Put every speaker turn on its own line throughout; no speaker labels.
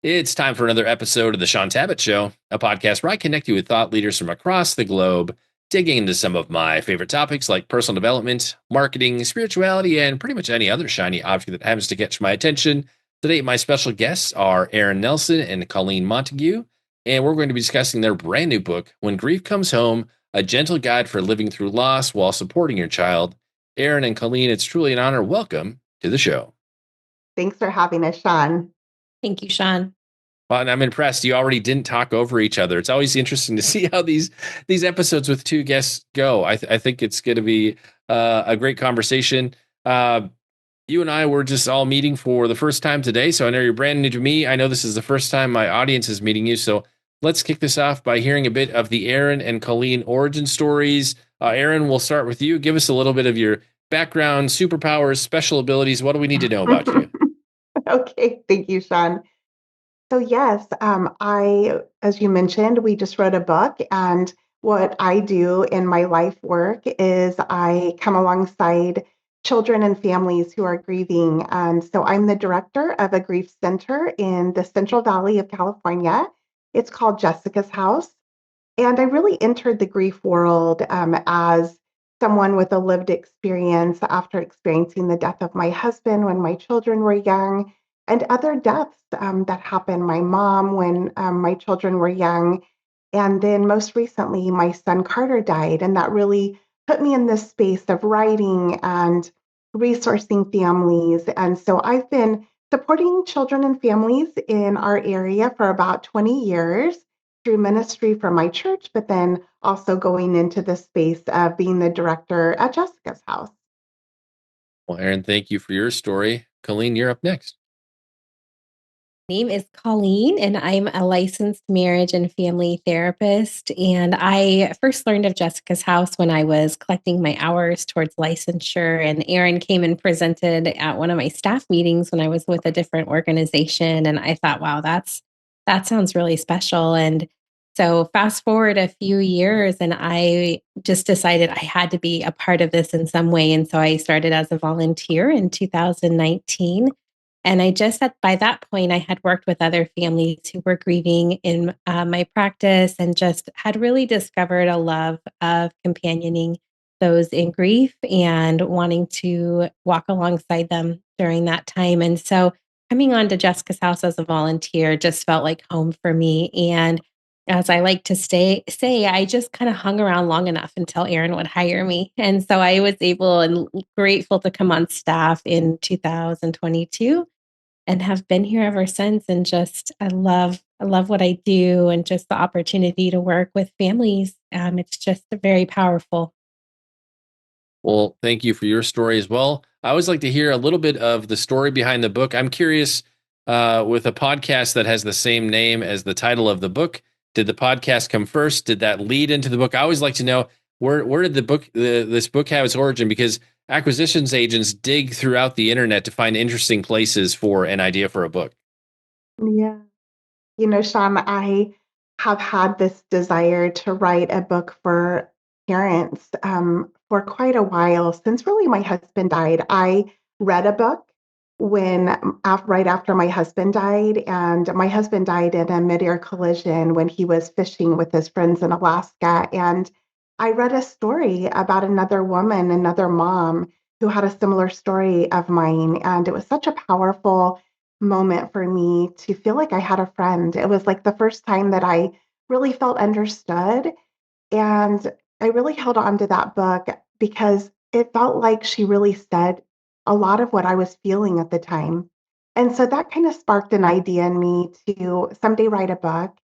It's time for another episode of the Shaun Tabatt Show, a podcast where I connect you with thought leaders from across the globe, digging into some of my favorite topics like personal development, marketing, spirituality, and pretty much any other shiny object that happens to catch my attention. Today, my special guests are Erin Nelson and Colleen Montague, and we're going to be discussing their brand new book, When Grief Comes Home, A Gentle Guide for Living Through Loss While Supporting Your Child. Erin and Colleen, it's truly an honor. Welcome to the show.
Thanks for having us, Shaun.
Thank you, Shaun.
Well, and I'm impressed. You already didn't talk over each other. It's always interesting to see how these episodes with two guests go. I think it's going to be a great conversation. You and I were just all meeting for the first time today, so I know you're brand new to me. I know this is the first time my audience is meeting you. So let's kick this off by hearing a bit of the Erin and Colleen origin stories. Erin, we'll start with you. Give us a little bit of your background, superpowers, special abilities. What do we need to know about you?
Okay, thank you, Shaun. So yes, as you mentioned, we just wrote a book, and what I do in my life work is I come alongside children and families who are grieving. And so I'm the director of a grief center in the Central Valley of California. It's called Jessica's House. And I really entered the grief world as someone with a lived experience after experiencing the death of my husband when my children were young, and other deaths that happened. My mom when my children were young. And then most recently, my son Carter died. And that really put me in this space of writing and resourcing families. And so I've been supporting children and families in our area for about 20 years through ministry for my church, but then also going into the space of being the director at Jessica's House.
Well, Erin, thank you for your story. Colleen, you're up next.
Name is Colleen, and I'm a licensed marriage and family therapist. And I first learned of Jessica's House when I was collecting my hours towards licensure. And Erin came and presented at one of my staff meetings when I was with a different organization. And I thought, wow, that sounds really special. And so fast forward a few years, and I just decided I had to be a part of this in some way. And so I started as a volunteer in 2019. And I just by that point, I had worked with other families who were grieving in my practice and just had really discovered a love of companioning those in grief and wanting to walk alongside them during that time. And so coming on to Jessica's House as a volunteer just felt like home for me. And as I like to say, I just kind of hung around long enough until Erin would hire me. And so I was able and grateful to come on staff in 2022 and have been here ever since. And just I love what I do and just the opportunity to work with families. It's just very powerful.
Well, thank you for your story as well. I always like to hear a little bit of the story behind the book. I'm curious, with a podcast that has the same name as the title of the book, did the podcast come first? Did that lead into the book? I always like to know where did this book have its origin? Because acquisitions agents dig throughout the internet to find interesting places for an idea for a book.
Yeah. Shaun, I have had this desire to write a book for parents for quite a while, since really my husband died. I read a book right after my husband died, and my husband died in a midair collision when he was fishing with his friends in Alaska. And I read a story about another woman, another mom who had a similar story of mine. And it was such a powerful moment for me to feel like I had a friend. It was like the first time that I really felt understood. And I really held on to that book because it felt like she really said a lot of what I was feeling at the time. And so that kind of sparked an idea in me to someday write a book.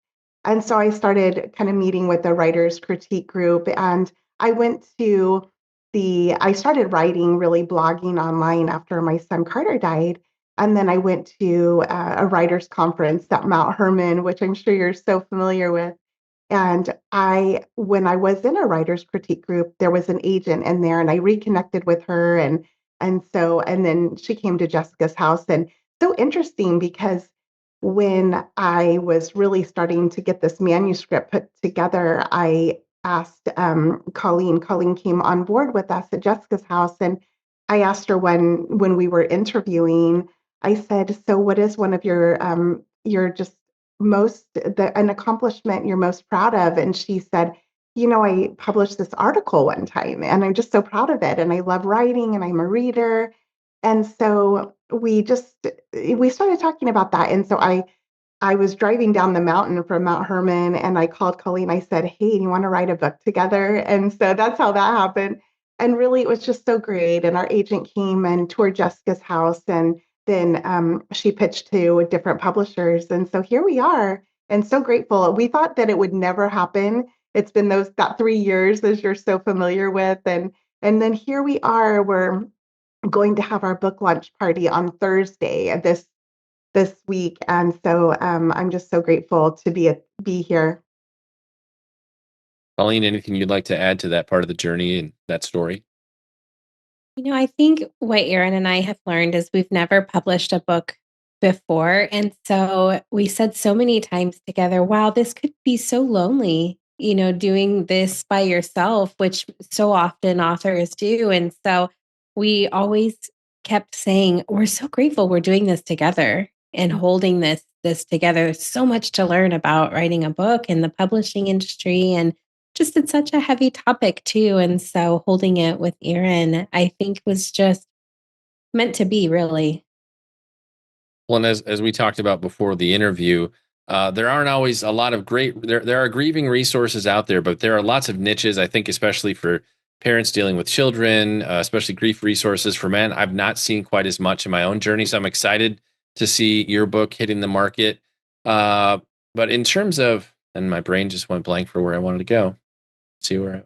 And so I started kind of meeting with the writers critique group, and I went to I started writing, really blogging online after my son Carter died. And then I went to a writers conference at Mount Hermon, which I'm sure you're so familiar with. And when I was in a writers critique group, there was an agent in there, and I reconnected with her, and then she came to Jessica's House, and so interesting because when I was really starting to get this manuscript put together, I asked Colleen. Colleen came on board with us at Jessica's House, and I asked her when we were interviewing. I said, "So, what is one of your you're just an accomplishment you're most proud of? And she said, I published this article one time and I'm just so proud of it. And I love writing and I'm a reader. And so we started talking about that. And so I was driving down the mountain from Mount Hermon and I called Colleen. I said, "Hey, do you want to write a book together?" And so that's how that happened. And really, it was just so great. And our agent came and toured Jessica's house. And then she pitched to different publishers. And so here we are, and so grateful. We thought that it would never happen. It's been that 3 years, as you're so familiar with. And then here we are. We're going to have our book launch party on Thursday of this week, and so I'm just so grateful to be here.
Colleen, anything you'd like to add to that part of the journey and that story?
I think what Erin and I have learned is we've never published a book before. And so we said so many times together, wow, this could be so lonely, doing this by yourself, which so often authors do. And so we always kept saying, we're so grateful we're doing this together and holding this together. There's so much to learn about writing a book and the publishing industry, and just it's such a heavy topic too. And so holding it with Erin, I think was just meant to be, really.
Well, and as we talked about before the interview, there aren't always a lot of great. There are grieving resources out there, but there are lots of niches. I think, especially for parents dealing with children, especially grief resources for men. I've not seen quite as much in my own journey, so I'm excited to see your book hitting the market. But in terms of, and my brain just went blank for where I wanted to go. See where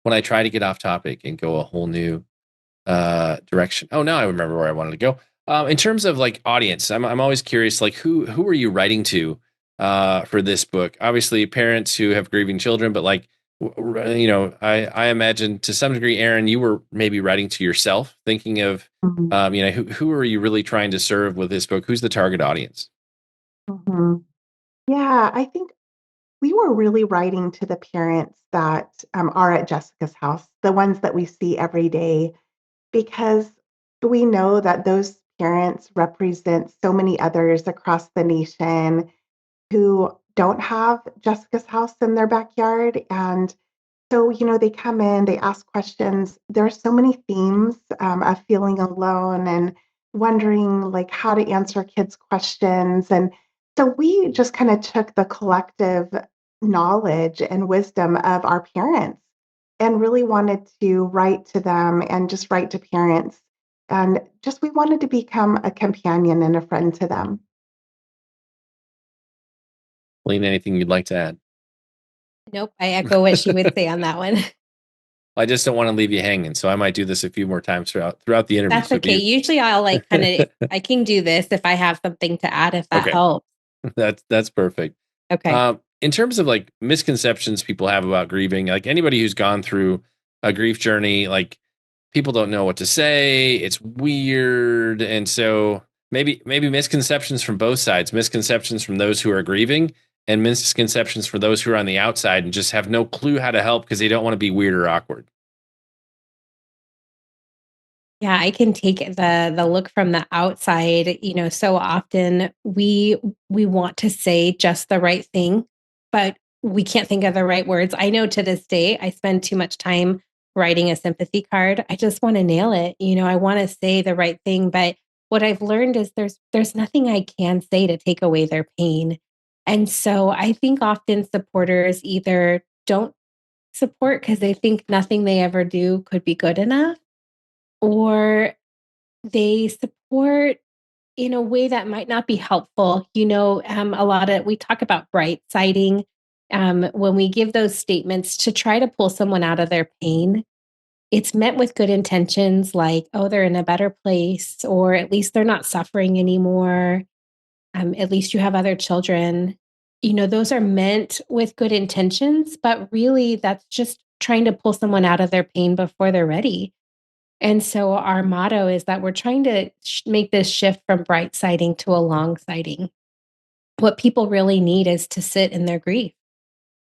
when I try to get off topic and go a whole new direction. Oh, now I remember where I wanted to go. In terms of like audience, I'm always curious, like who are you writing to for this book? Obviously, parents who have grieving children, but like I imagine to some degree, Erin, you were maybe writing to yourself, thinking of
Mhm.
who are you really trying to serve with this book? Who's the target audience?
Mhm. Yeah, I think we were really writing to the parents that are at Jessica's house, the ones that we see every day, because we know that those parents represent so many others across the nation who don't have Jessica's house in their backyard. And so, they come in, they ask questions. There are so many themes of feeling alone and wondering like how to answer kids' questions. And so we just kind of took the collective knowledge and wisdom of our parents and really wanted to write to them and just write to parents. And just we wanted to become a companion and a friend to them.
Lean, anything you'd like to add?
Nope, I echo what she would say on that one.
I just don't want to leave you hanging, so I might do this a few more times throughout the interview.
That's okay. Usually I'll like kind of, I can do this if I have something to add, if that
Okay,
helps.
that's perfect.
Okay.
In terms of like misconceptions people have about grieving, like anybody who's gone through a grief journey, like people don't know what to say. It's weird, and so maybe misconceptions from both sides, misconceptions from those who are grieving, and misconceptions for those who are on the outside and just have no clue how to help because they don't want to be weird or awkward.
Yeah, I can take the look from the outside. So often we want to say just the right thing, but we can't think of the right words. I know to this day I spend too much time writing a sympathy card. I just want to nail it. I want to say the right thing, but what I've learned is there's nothing I can say to take away their pain. And so I think often supporters either don't support because they think nothing they ever do could be good enough, or they support in a way that might not be helpful. A lot of we talk about bright siding when we give those statements to try to pull someone out of their pain. It's meant with good intentions, like, oh, they're in a better place, or at least they're not suffering anymore. At least you have other children. Those are meant with good intentions, but really that's just trying to pull someone out of their pain before they're ready. And so our motto is that we're trying to make this shift from bright siding to a long siding. What people really need is to sit in their grief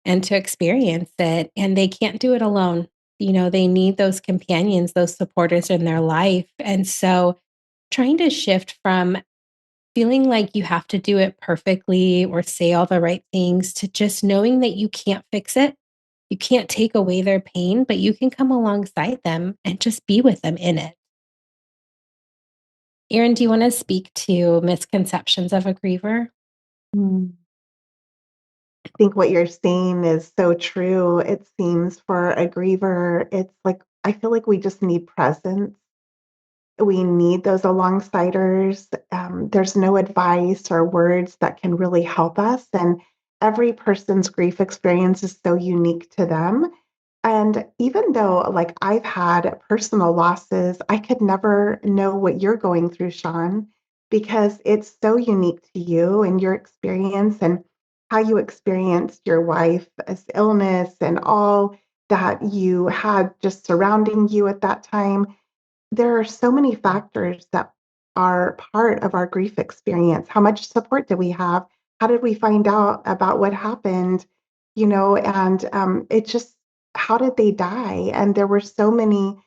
and to experience it. And they can't do it alone. They need those companions, those supporters in their life. And so trying to shift from feeling like you have to do it perfectly or say all the right things to just knowing that you can't fix it. You can't take away their pain, but you can come alongside them and just be with them in it. Erin, do you want to speak to misconceptions of a griever?
Mm. I think what you're saying is so true. It seems for a griever, it's like I feel like we just need presence. We need those alongsiders. There's no advice or words that can really help us. And every person's grief experience is so unique to them. And even though, like, I've had personal losses, I could never know what you're going through, Shaun, because it's so unique to you and your experience and how you experienced your wife's illness and all that you had just surrounding you at that time. There are so many factors that are part of our grief experience. How much support do we have? How did we find out about what happened? And it just, how did they die? And there were so many,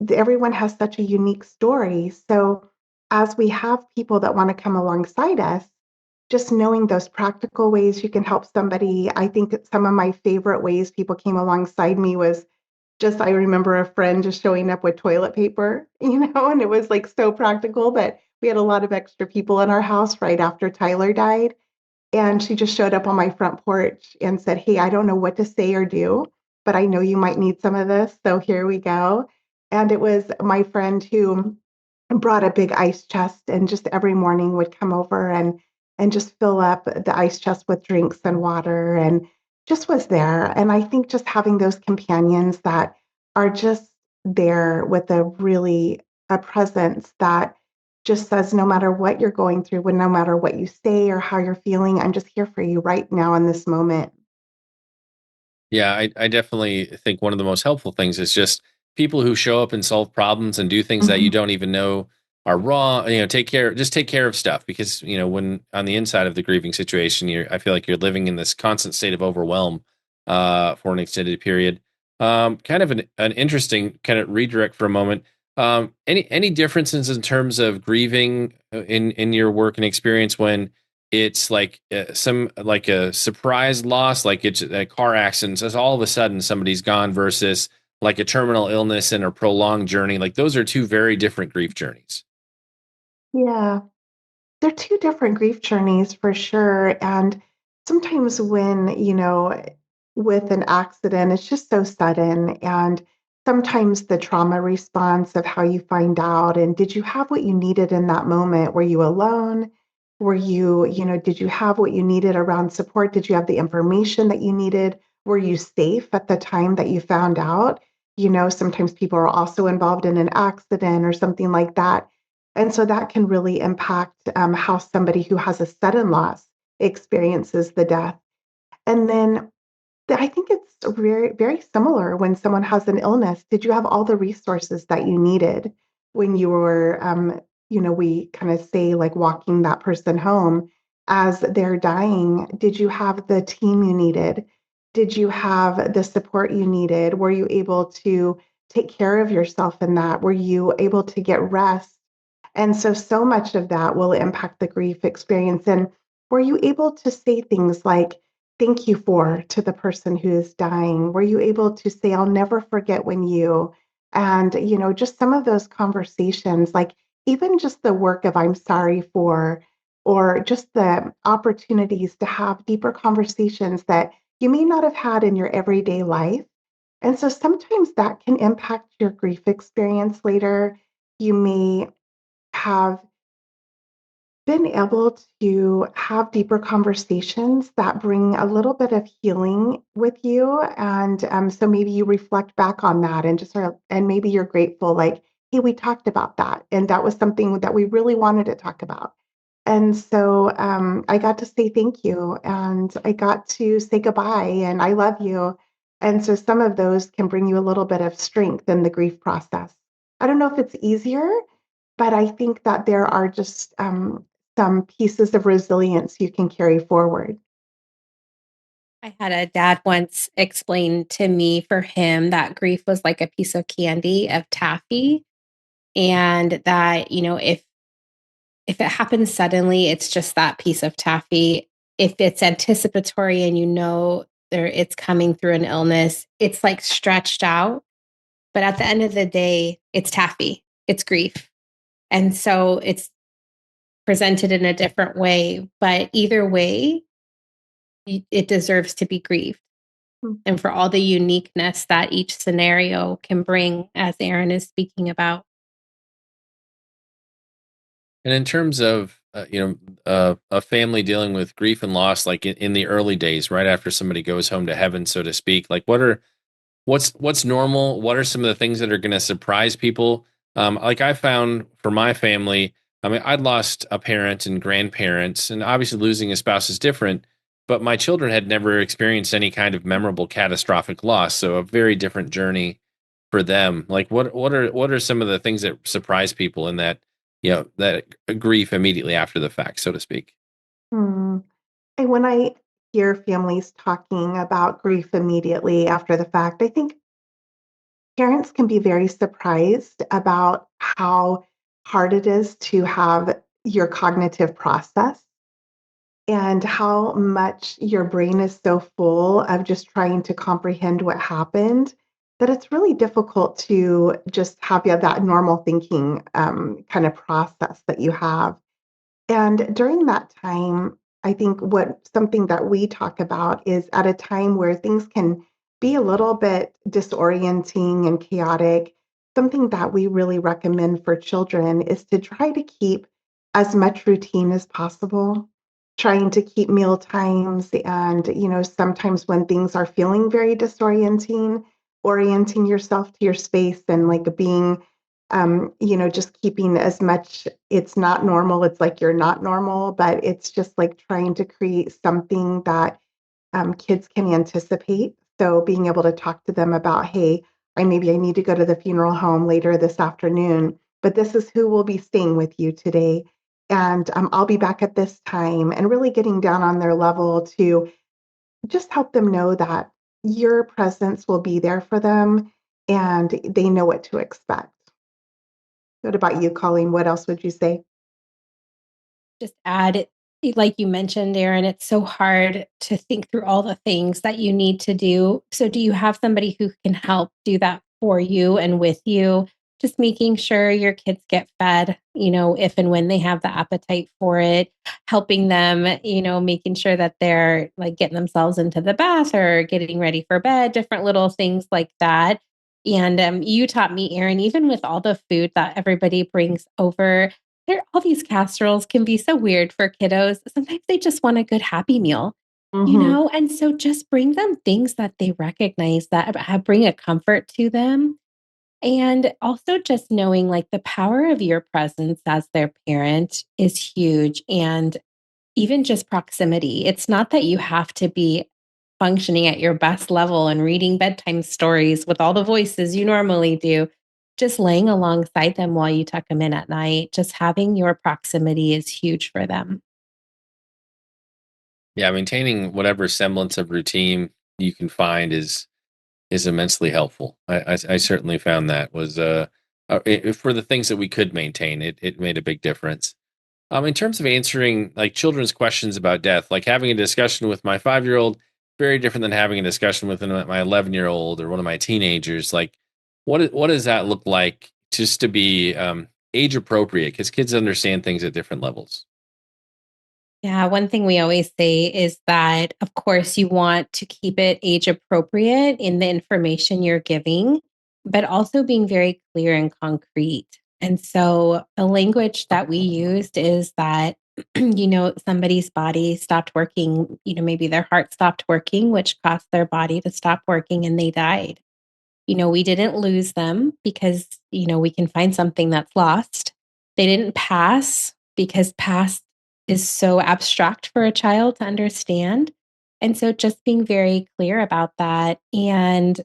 everyone has such a unique story. So, as we have people that want to come alongside us, just knowing those practical ways you can help somebody. I think that some of my favorite ways people came alongside me was just I remember a friend just showing up with toilet paper, and it was like so practical, but we had a lot of extra people in our house right after Tyler died. And she just showed up on my front porch and said, "Hey, I don't know what to say or do, but I know you might need some of this. So here we go." And it was my friend who brought a big ice chest and just every morning would come over and just fill up the ice chest with drinks and water and just was there. And I think just having those companions that are just there with a presence that just says no matter what you're going through, no matter what you say or how you're feeling, I'm just here for you right now in this moment.
Yeah, I definitely think one of the most helpful things is just people who show up and solve problems and do things that you
Mhm.
don't even know are wrong. Take care of stuff because when on the inside of the grieving situation, I feel like you're living in this constant state of overwhelm for an extended period. Kind of an interesting kind of redirect for a moment. Any differences in terms of grieving in your work and experience when it's like some like a surprise loss, like it's a car accident, so all of a sudden somebody's gone versus like a terminal illness and a prolonged journey. Like those are two very different grief journeys.
Yeah. They're two different grief journeys for sure. And sometimes when, with an accident, it's just so sudden. And sometimes the trauma response of how you find out and did you have what you needed in that moment? Were you alone? Did you have what you needed around support? Did you have the information that you needed? Were you safe at the time that you found out? Sometimes people are also involved in an accident or something like that, and so that can really impact how somebody who has a sudden loss experiences the death. And then I think it's very, very similar when someone has an illness. Did you have all the resources that you needed when you were, we kind of say like walking that person home as they're dying? Did you have the team you needed? Did you have the support you needed? Were you able to take care of yourself in that? Were you able to get rest? And so, so much of that will impact the grief experience. And were you able to say things like, thank you for to the person who is dying? Were you able to say, I'll never forget when you, and, just some of those conversations, like even just the work of I'm sorry for, or just the opportunities to have deeper conversations that you may not have had in your everyday life. And so sometimes that can impact your grief experience later. You may have been able to have deeper conversations that bring a little bit of healing with you. And so maybe you reflect back on that and just sort of, and maybe you're grateful, like, hey, we talked about that. And that was something that we really wanted to talk about. And so I got to say thank you and I got to say goodbye and I love you. And so some of those can bring you a little bit of strength in the grief process. I don't know if it's easier, but I think that there are just some pieces of resilience you can carry forward.
I had a dad once explain to me for him that grief was like a piece of candy of taffy, and that, if If it happens suddenly, it's just that piece of taffy. If it's anticipatory and it's coming through an illness, it's like stretched out. But at the end of the day, it's taffy, it's grief. And so it's presented in a different way. But either way, it deserves to be grieved. And for all the uniqueness that each scenario can bring, as Erin is speaking about.
And in terms of a family dealing with grief and loss, like in the early days, right after somebody goes home to heaven, so to speak, like what's normal? What are some of the things that are going to surprise people? Like I found for my family, I mean, I'd lost a parent and grandparents, and obviously losing a spouse is different. But my children had never experienced any kind of memorable catastrophic loss, so a very different journey for them. Like what are some of the things that surprise people in that that grief immediately after the fact, so to speak?
Hmm. And when I hear families talking about grief immediately after the fact, I think parents can be very surprised about how hard it is to have your cognitive process and how much your brain is so full of just trying to comprehend what happened that it's really difficult to just have that normal thinking kind of process that you have. And during that time, I think what something that we talk about is at a time where things can be a little bit disorienting and chaotic, something that we really recommend for children is to try to keep as much routine as possible, trying to keep meal times and, sometimes when things are feeling very disorienting, orienting yourself to your space and like being just keeping as much, it's not normal. It's like you're not normal, but it's just like trying to create something that kids can anticipate. So being able to talk to them about, hey, I need to go to the funeral home later this afternoon, but this is who will be staying with you today. And I'll be back at this time and really getting down on their level to just help them know that your presence will be there for them and they know what to expect. What about you, Colleen? What else would you say?
Just add it, like you mentioned, Erin, it's so hard to think through all the things that you need to do. So, do you have somebody who can help do that for you and with you? Just making sure your kids get fed, if and when they have the appetite for it, helping them, making sure that they're like getting themselves into the bath or getting ready for bed, different little things like that. And you taught me, Erin, even with all the food that everybody brings over, all these casseroles can be so weird for kiddos. Sometimes they just want a good happy meal,
Mhm.
And so just bring them things that they recognize that bring a comfort to them. And also just knowing like the power of your presence as their parent is huge. And even just proximity. It's not that you have to be functioning at your best level and reading bedtime stories with all the voices you normally do. Just laying alongside them while you tuck them in at night, just having your proximity is huge for them.
Yeah, maintaining whatever semblance of routine you can find is immensely helpful. I certainly found that was for the things that we could maintain, it made a big difference. In terms of answering like children's questions about death, like having a discussion with my 5-year old, very different than having a discussion with my 11-year-old or one of my teenagers. Like, what does that look like just to be age appropriate? Because kids understand things at different levels.
Yeah, one thing we always say is that, of course, you want to keep it age appropriate in the information you're giving, but also being very clear and concrete. And so the language that we used is that, somebody's body stopped working, maybe their heart stopped working, which caused their body to stop working and they died. We didn't lose them because, we can find something that's lost. They didn't pass because past is so abstract for a child to understand. And so just being very clear about that and,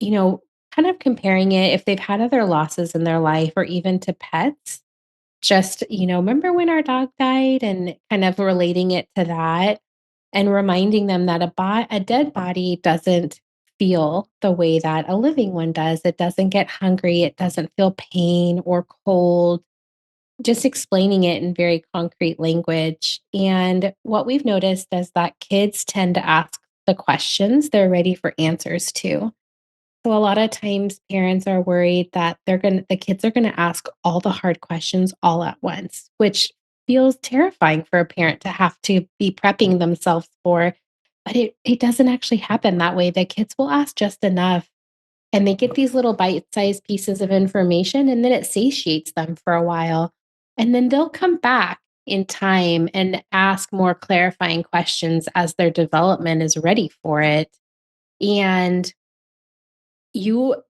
you know, kind of comparing it if they've had other losses in their life or even to pets, just, remember when our dog died and kind of relating it to that and reminding them that a dead body doesn't feel the way that a living one does. It doesn't get hungry, it doesn't feel pain or cold. just explaining it in very concrete language. And what we've noticed is that kids tend to ask the questions they're ready for answers to. So a lot of times parents are worried that the kids are gonna ask all the hard questions all at once, which feels terrifying for a parent to have to be prepping themselves for. But it doesn't actually happen that way. The kids will ask just enough and they get these little bite-sized pieces of information, and then it satiates them for a while. And then they'll come back in time and ask more clarifying questions as their development is ready for it. And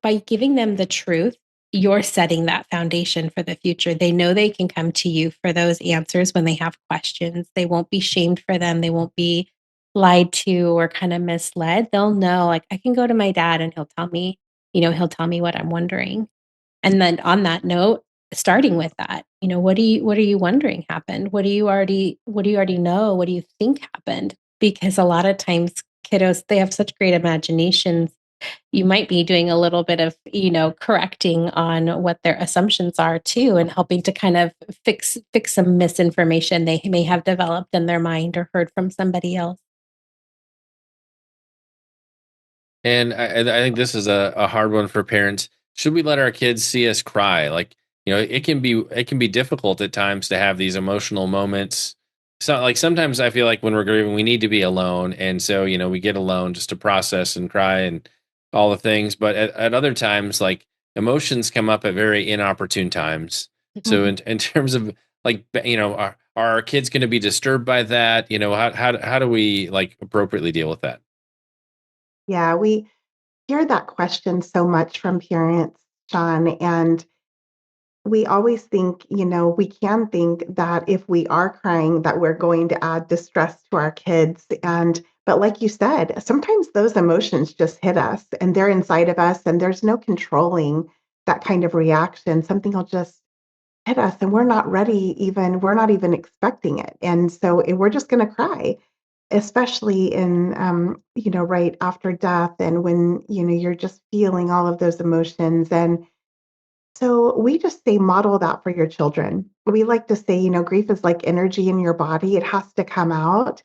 by giving them the truth, you're setting that foundation for the future. They know they can come to you for those answers when they have questions. They won't be shamed for them. They won't be lied to or kind of misled. They'll know, like, I can go to my dad and he'll tell me what I'm wondering. And then on that note, starting with that, what are you wondering happened? What do you already know? What do you think happened? Because a lot of times kiddos, they have such great imaginations. You might be doing a little bit of, correcting on what their assumptions are too, and helping to kind of fix some misinformation they may have developed in their mind or heard from somebody else.
And I think this is a hard one for parents. Should we let our kids see us cry? Like, it can be difficult at times to have these emotional moments. So like sometimes I feel like when we're grieving, we need to be alone. And so, we get alone just to process and cry and all the things. But at other times, like emotions come up at very inopportune times. So
Mhm.
in terms of like, are our kids going to be disturbed by that? How do we like appropriately deal with that?
Yeah, we hear that question so much from parents, Sean, and we always think, we can think that if we are crying that we're going to add distress to our kids, and but like you said, sometimes those emotions just hit us and they're inside of us and there's no controlling that kind of reaction. Something will just hit us and we're not even expecting it. And so we're just going to cry, especially in right after death, and when you're just feeling all of those emotions. And so we just say model that for your children. We like to say, grief is like energy in your body. It has to come out.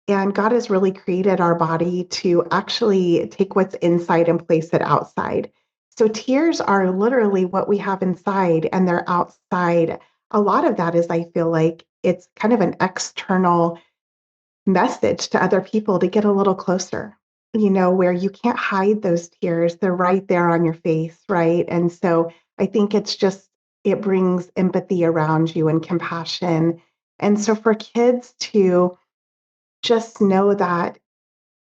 And God has really created our body to actually take what's inside and place it outside. So tears are literally what we have inside and they're outside. A lot of that is, I feel like it's kind of an external message to other people to get a little closer, where you can't hide those tears. They're right there on your face, right? And so I think it brings empathy around you and compassion. And so for kids to just know that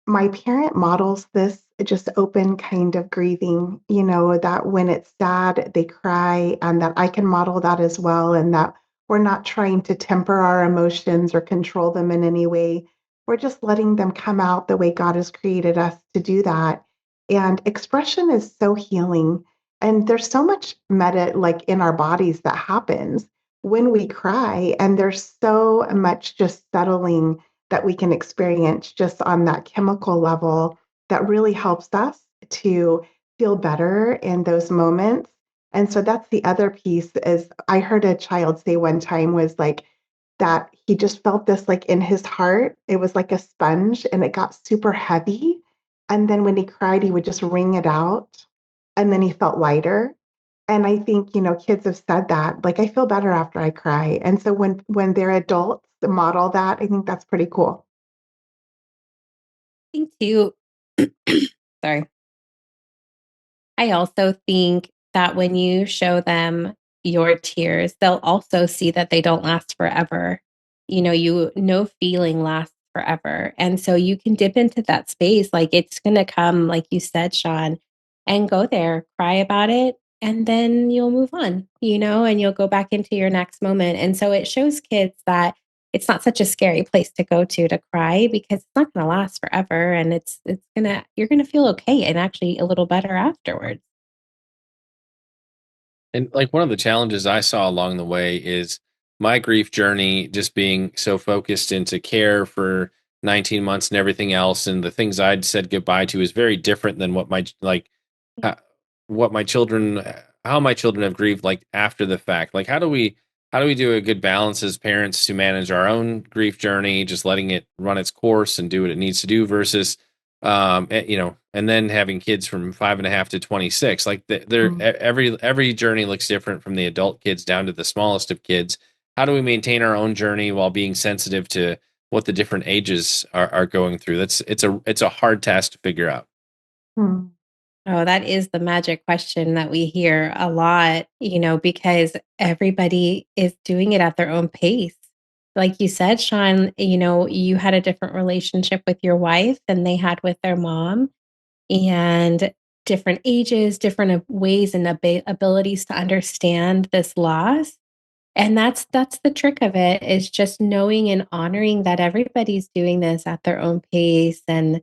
my parent models this just open kind of grieving, that when it's sad, they cry, and that I can model that as well. And that we're not trying to temper our emotions or control them in any way. We're just letting them come out the way God has created us to do that. And expression is so healing. And there's so much like in our bodies that happens when we cry. And there's so much just settling that we can experience just on that chemical level that really helps us to feel better in those moments. And so that's the other piece. Is I heard a child say one time, was like that he just felt this like in his heart. It was like a sponge and it got super heavy. And then when he cried, he would just wring it out and then he felt lighter. And I think, kids have said that, like, I feel better after I cry. And so when they're adults model that, I think that's pretty cool.
Thank you. Sorry. I also think that when you show them your tears, they'll also see that they don't last forever. No feeling lasts forever. And so you can dip into that space. Like it's going to come, like you said, Sean, and go there, cry about it, and then you'll move on, and you'll go back into your next moment. And so it shows kids that it's not such a scary place to go to cry because it's not going to last forever, and you're going to feel okay and actually a little better afterwards.
And like one of the challenges I saw along the way is my grief journey just being so focused into care for 19 months and everything else. And the things I'd said goodbye to is very different than uh, what my children, how my children have grieved like after the fact. Like, how do we how do we do a good balance as parents to manage our own grief journey, just letting it run its course and do what it needs to do versus, and then having kids from 5.5 to 26. Like every journey looks different from the adult kids down to the smallest of kids. How do we maintain our own journey while being sensitive to what the different ages are going through? It's a hard task to figure out.
Hmm.
Oh, that is the magic question that we hear a lot, because everybody is doing it at their own pace. Like you said, Shaun, you had a different relationship with your wife than they had with their mom, and different ages, different ways and abilities to understand this loss. And that's the trick of it, is just knowing and honoring that everybody's doing this at their own pace, and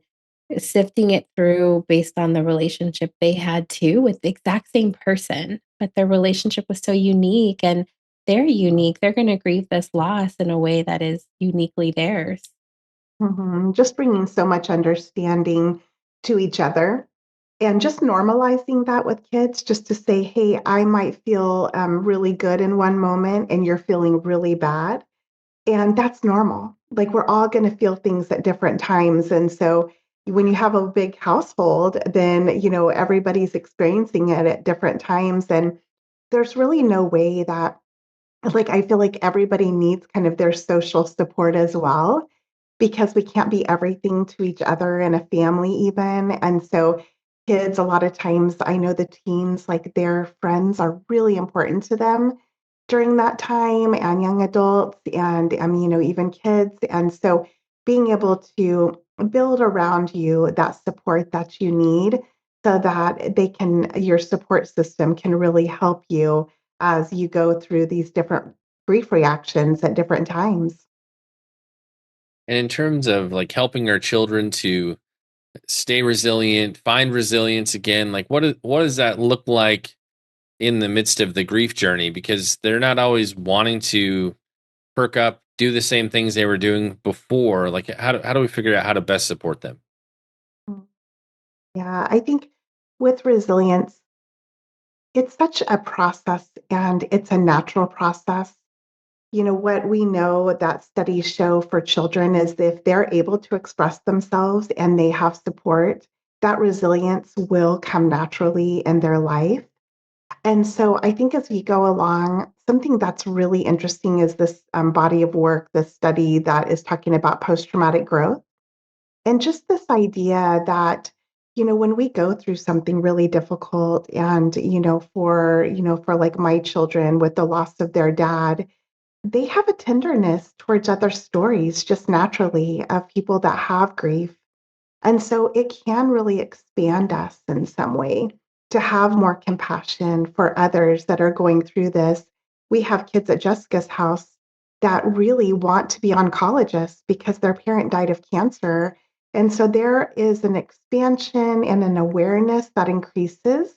sifting it through based on the relationship they had too with the exact same person, but their relationship was so unique, and they're unique. They're going to grieve this loss in a way that is uniquely theirs.
Just bringing so much understanding to each other and just normalizing that with kids, just to say, hey, I might feel really good in one moment and you're feeling really bad. And that's normal. Like we're all going to feel things at different times. And so when you have a big household, then, everybody's experiencing it at different times. And there's really no way that, like, I feel like everybody needs kind of their social support as well, because we can't be everything to each other in a family, even. And so kids, a lot of times, I know the teens, like their friends are really important to them during that time, and young adults, and even kids. And so being able to build around you that support that you need, so that your support system can really help you as you go through these different grief reactions at different times.
And in terms of like helping our children to stay resilient, find resilience again, like what does that look like in the midst of the grief journey? Because they're not always wanting to perk up, do the same things they were doing before. Like how do we figure out how to best support them?
Mm. Yeah, I think with resilience, it's such a process and it's a natural process. What we know that studies show for children is if they're able to express themselves and they have support, that resilience will come naturally in their life. And so I think as we go along, something that's really interesting is this body of work, this study that is talking about post traumatic growth. And just this idea that, when we go through something really difficult, and, for like my children with the loss of their dad, they have a tenderness towards other stories just naturally of people that have grief. And so it can really expand us in some way to have more compassion for others that are going through this. We have kids at Jessica's house that really want to be oncologists because their parent died of cancer. And so there is an expansion and an awareness that increases.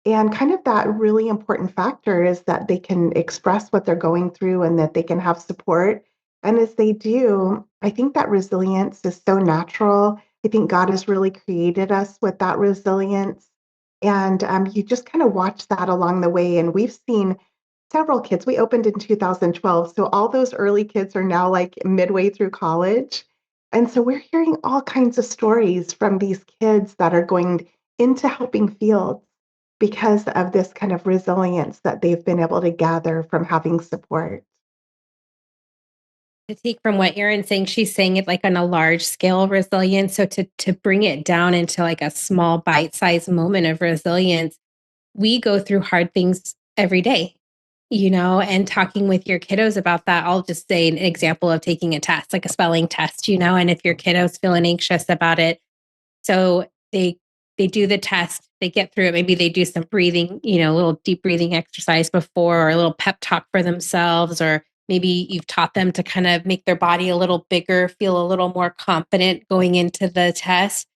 And kind of that really important factor is that they can express what they're going through and that they can have support. And as they do, I think that resilience is so natural. I think God has really created us with that resilience. And you just kind of watch that along the way. And we've seen several kids. We opened in 2012. So all those early kids are now like midway through college. And so we're hearing all kinds of stories from these kids that are going into helping fields because of this kind of resilience that they've been able to gather from having support.
To take from what Erin's saying, she's saying it like on a large scale resilience. So to bring it down into like a small bite-sized moment of resilience, we go through hard things every day, and talking with your kiddos about that. I'll just say an example of taking a test, like a spelling test, and if your kiddos feeling anxious about it, so they do the test, they get through it. Maybe they do some breathing, a little deep breathing exercise before, or a little pep talk for themselves, or maybe you've taught them to kind of make their body a little bigger, feel a little more confident going into the test.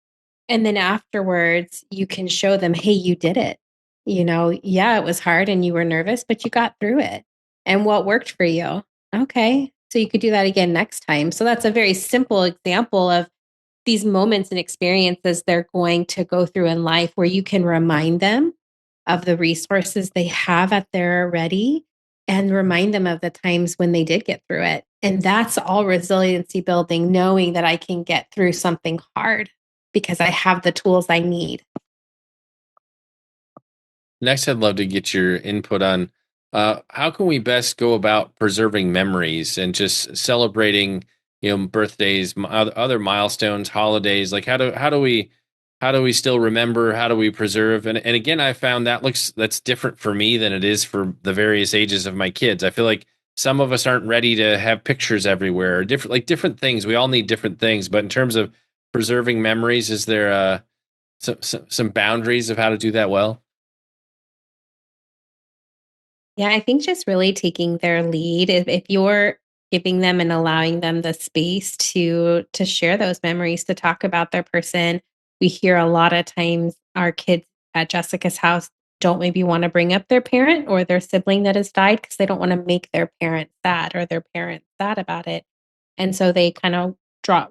And then afterwards, you can show them, hey, you did it. Yeah, it was hard and you were nervous, but you got through it. And what worked for you? Okay. So you could do that again next time. So that's a very simple example of these moments and experiences they're going to go through in life, where you can remind them of the resources they have at their ready, and remind them of the times when they did get through it. And that's all resiliency building, knowing that I can get through something hard because I have the tools I need.
Next, I'd love to get your input on how can we best go about preserving memories and just celebrating, birthdays, other milestones, holidays. Like how do we still remember? How do we preserve? And again, I found that's different for me than it is for the various ages of my kids. I feel like some of us aren't ready to have pictures everywhere, different things. We all need different things, but in terms of preserving memories, is there some boundaries of how to do that well?
Yeah, I think just really taking their lead. If you're giving them and allowing them the space to share those memories, to talk about their person. We hear a lot of times our kids at Jessica's house don't maybe want to bring up their parent or their sibling that has died because they don't want to make their parent sad or their parent sad about it. And so they kind of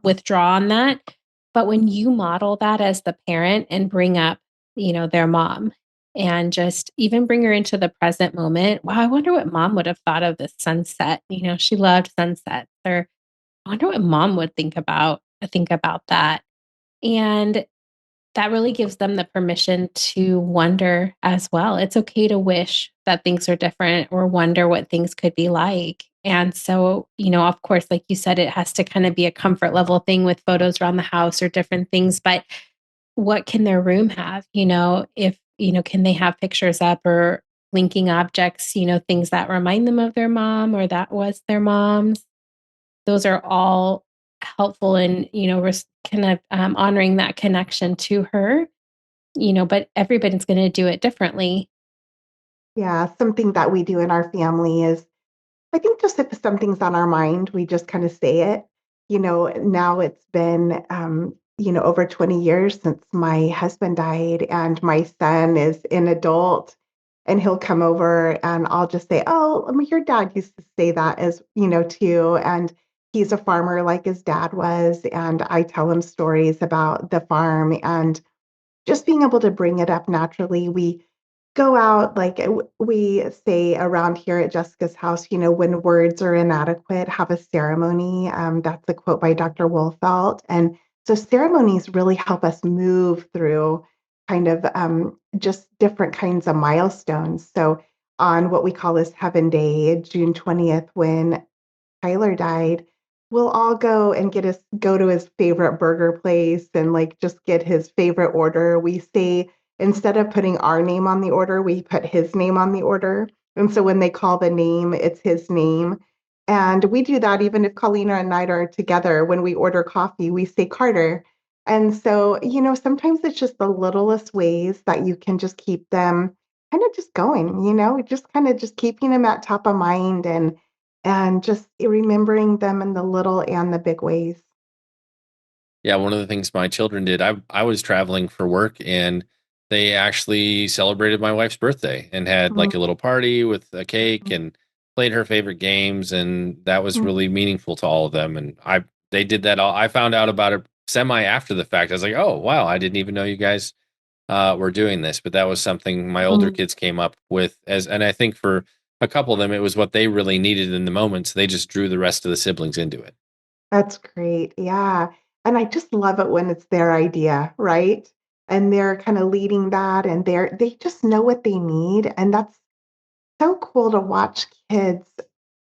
withdraw on that. But when you model that as the parent and bring up, their mom and just even bring her into the present moment. Wow, I wonder what mom would have thought of this sunset. She loved sunsets. Or I wonder what mom would think about that. And that really gives them the permission to wonder as well. It's okay to wish that things are different or wonder what things could be like. And so, of course, like you said, it has to kind of be a comfort level thing with photos around the house or different things. But what can their room have? If, can they have pictures up or linking objects, things that remind them of their mom or that was their mom's? Those are all helpful in, kind of honoring that connection to her, but everybody's going to do it differently.
Yeah, something that we do in our family is I think just if something's on our mind, we just kind of say it. Now it's been, over 20 years since my husband died, and my son is an adult, and he'll come over and I'll just say, "Oh, your dad used to say that as, too." And he's a farmer like his dad was. And I tell him stories about the farm and just being able to bring it up naturally. We go out, like we say around here at Jessica's house, when words are inadequate, have a ceremony. That's a quote by Dr. Wolfelt. And so ceremonies really help us move through kind of just different kinds of milestones. So on what we call this Heaven Day, June 20th, when Tyler died, we'll all go to his favorite burger place and like just get his favorite order. We say instead of putting our name on the order, we put his name on the order. And so when they call the name, it's his name. And we do that even if Colleen and I are together. When we order coffee, we say Carter. And so, sometimes it's just the littlest ways that you can just keep them kind of just going, just kind of just keeping them at top of mind and just remembering them in the little and the big ways.
Yeah, one of the things my children did, I was traveling for work and they actually celebrated my wife's birthday and had like a little party with a cake and played her favorite games, and that was
Mhm.
really meaningful to all of them. And they did that all. I found out about it semi after the fact. I was like, "Oh, wow, I didn't even know you guys were doing this." But that was something my older
Mhm.
kids came up with and I think for a couple of them it was what they really needed in the moment, so they just drew the rest of the siblings into it.
That's great. Yeah. And I just love it when it's their idea, right? And they're kind of leading that and they just know what they need. And that's so cool to watch kids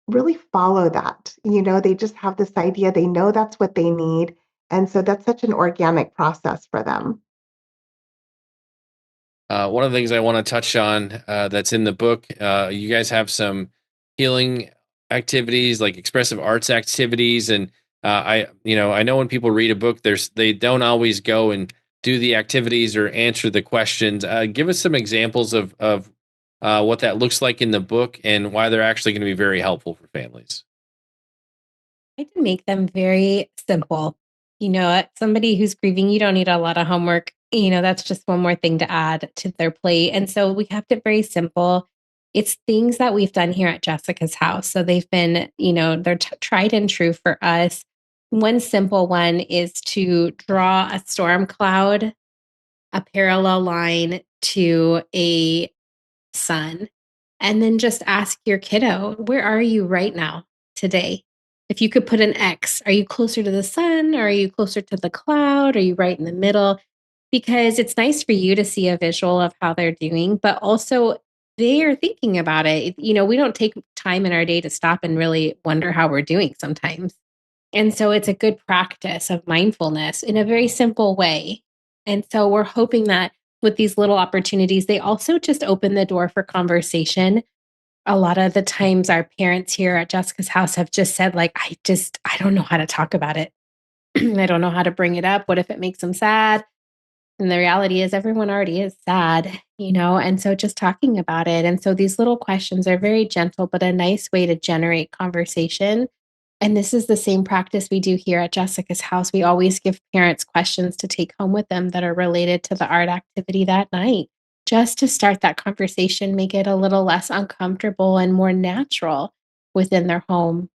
really follow that. They just have this idea, they know that's what they need. And so that's such an organic process for them.
One of the things I want to touch on that's in the book, you guys have some healing activities, like expressive arts activities, and I know when people read a book, they don't always go and do the activities or answer the questions. Give us some examples of what that looks like in the book and why they're actually going to be very helpful for families.
I can make them very simple. Somebody who's grieving, you don't need a lot of homework. That's just one more thing to add to their plate. And so we kept it very simple. It's things that we've done here at Jessica's house. So they've been, they're tried and true for us. One simple one is to draw a storm cloud, a parallel line to a sun, And then just ask your kiddo, where are you right now today? If you could put an X, are you closer to the sun? Or are you closer to the cloud? Are you right in the middle? Because it's nice for you to see a visual of how they're doing, but also they are thinking about it. We don't take time in our day to stop and really wonder how we're doing sometimes. And so it's a good practice of mindfulness in a very simple way. And so we're hoping that with these little opportunities, they also just open the door for conversation. A lot of the times our parents here at Jessica's house have just said, like, I don't know how to talk about it. I don't know how to bring it up. What if it makes them sad? And the reality is everyone already is sad. And so just talking about it. And so these little questions are very gentle, but a nice way to generate conversation. And this is the same practice we do here at Jessica's house. We always give parents questions to take home with them that are related to the art activity that night, just to start that conversation, make it a little less uncomfortable and more natural within their home.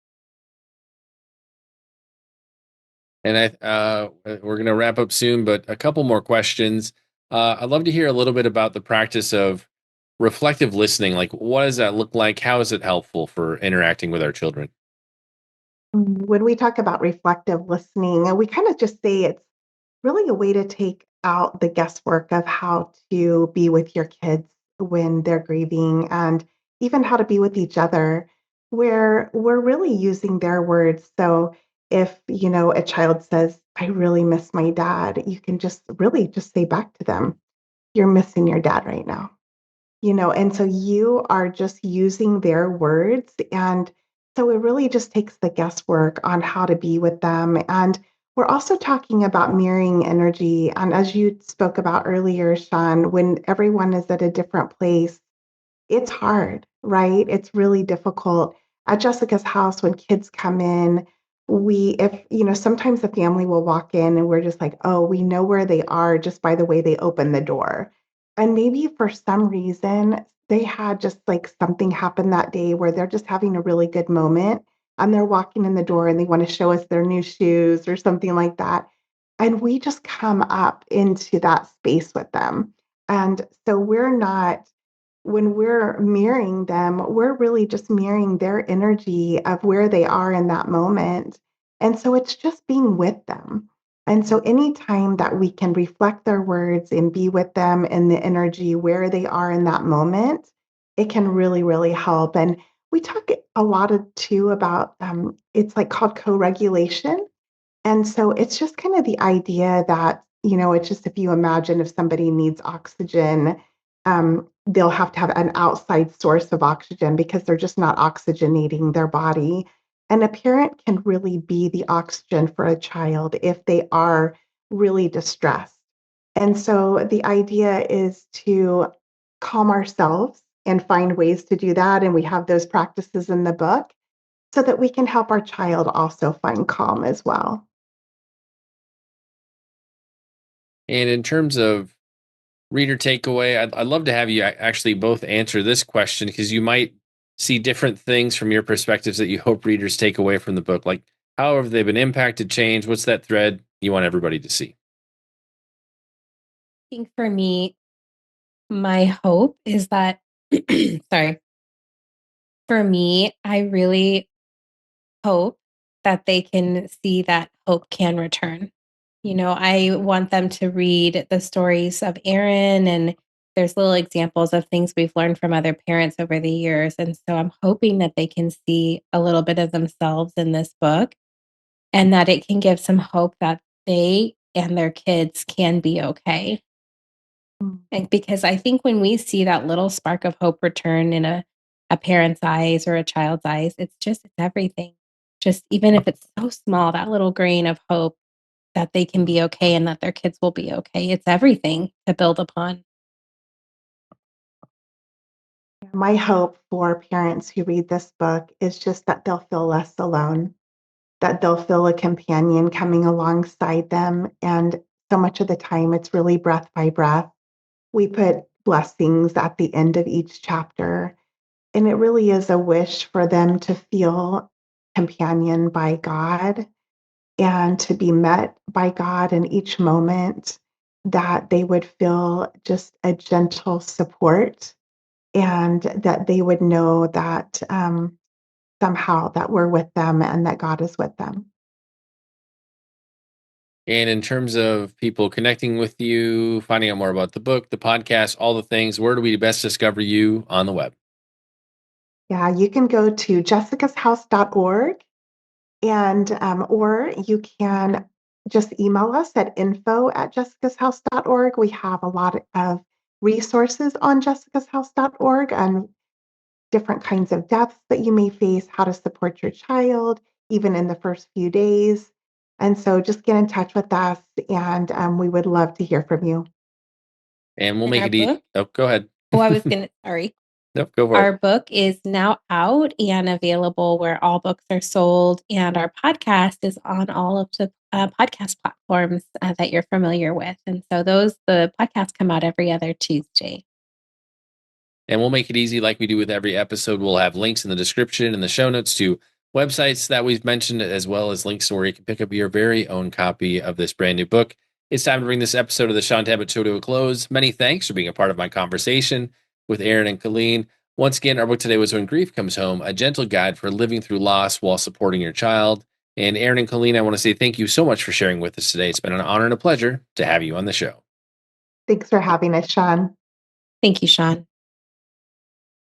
And we're going to wrap up soon, but a couple more questions. I'd love to hear a little bit about the practice of reflective listening. Like, what does that look like? How is it helpful for interacting with our children?
When we talk about reflective listening, we kind of just say it's really a way to take out the guesswork of how to be with your kids when they're grieving and even how to be with each other, where we're really using their words. So if, a child says, I really miss my dad, you can just really just say back to them, you're missing your dad right now. And so you are just using their words. And so it really just takes the guesswork on how to be with them. And we're also talking about mirroring energy. And as you spoke about earlier, Shaun, when everyone is at a different place, it's hard, right? It's really difficult. At Jessica's house, when kids come in, sometimes the family will walk in and we're just like, oh, we know where they are just by the way they open the door. And maybe for some reason, they had just like something happen that day where they're just having a really good moment and they're walking in the door and they want to show us their new shoes or something like that. And we just come up into that space with them. And so we're not when we're mirroring them, we're really just mirroring their energy of where they are in that moment. And so it's just being with them. And so anytime that we can reflect their words and be with them in the energy where they are in that moment, it can really, really help. And we talk a lot too about it's like called co-regulation. And so it's just kind of the idea that, it's just if you imagine if somebody needs oxygen, they'll have to have an outside source of oxygen because they're just not oxygenating their body. And a parent can really be the oxygen for a child if they are really distressed. And so the idea is to calm ourselves and find ways to do that. And we have those practices in the book so that we can help our child also find calm as well.
And in terms of reader takeaway, I'd love to have you actually both answer this question because you might see different things from your perspectives that you hope readers take away from the book. Like, how have they been impacted, changed? What's that thread you want everybody to see?
I think for me, my hope is that, sorry, for me, I really hope that they can see that hope can return. I want them to read the stories of Erin, and there's little examples of things we've learned from other parents over the years. And so I'm hoping that they can see a little bit of themselves in this book and that it can give some hope that they and their kids can be okay.
Mm.
And because I think when we see that little spark of hope return in a parent's eyes or a child's eyes, it's everything. Just even if it's so small, that little grain of hope that they can be okay and that their kids will be okay. It's everything to build upon.
My hope for parents who read this book is just that they'll feel less alone, that they'll feel a companion coming alongside them. And so much of the time, it's really breath by breath. We put blessings at the end of each chapter. And it really is a wish for them to feel companioned by God and to be met by God in each moment, that they would feel just a gentle support and that they would know that somehow that we're with them and that God is with them.
And in terms of people connecting with you, finding out more about the book, the podcast, all the things, where do we best discover you on the web?
Yeah, you can go to jessicashouse.org and or you can just email us at info@jessicashouse.org. We have a lot of resources on jessicashouse.org and different kinds of deaths that you may face, how to support your child, even in the first few days. And so just get in touch with us, and we would love to hear from you.
And we'll
And
make
our
it easy.
book?
Oh, go ahead.
Oh, I was gonna sorry.
Nope, go for it.
Our book is now out and available where all books are sold, and our podcast is on all of the podcast platforms that you're familiar with. And so the podcasts come out every other Tuesday.
And we'll make it easy like we do with every episode. We'll have links in the description and the show notes to websites that we've mentioned, as well as links where you can pick up your very own copy of this brand new book. It's time to bring this episode of the Shaun Tabatt Show to a close. Many thanks for being a part of my conversation with Erin and Colleen. Once again, our book today was When Grief Comes Home, a gentle guide for living through loss while supporting your child. And Erin and Colleen, I want to say thank you so much for sharing with us today. It's been an honor and a pleasure to have you on the show.
Thanks for having us, Shaun.
Thank you, Shaun.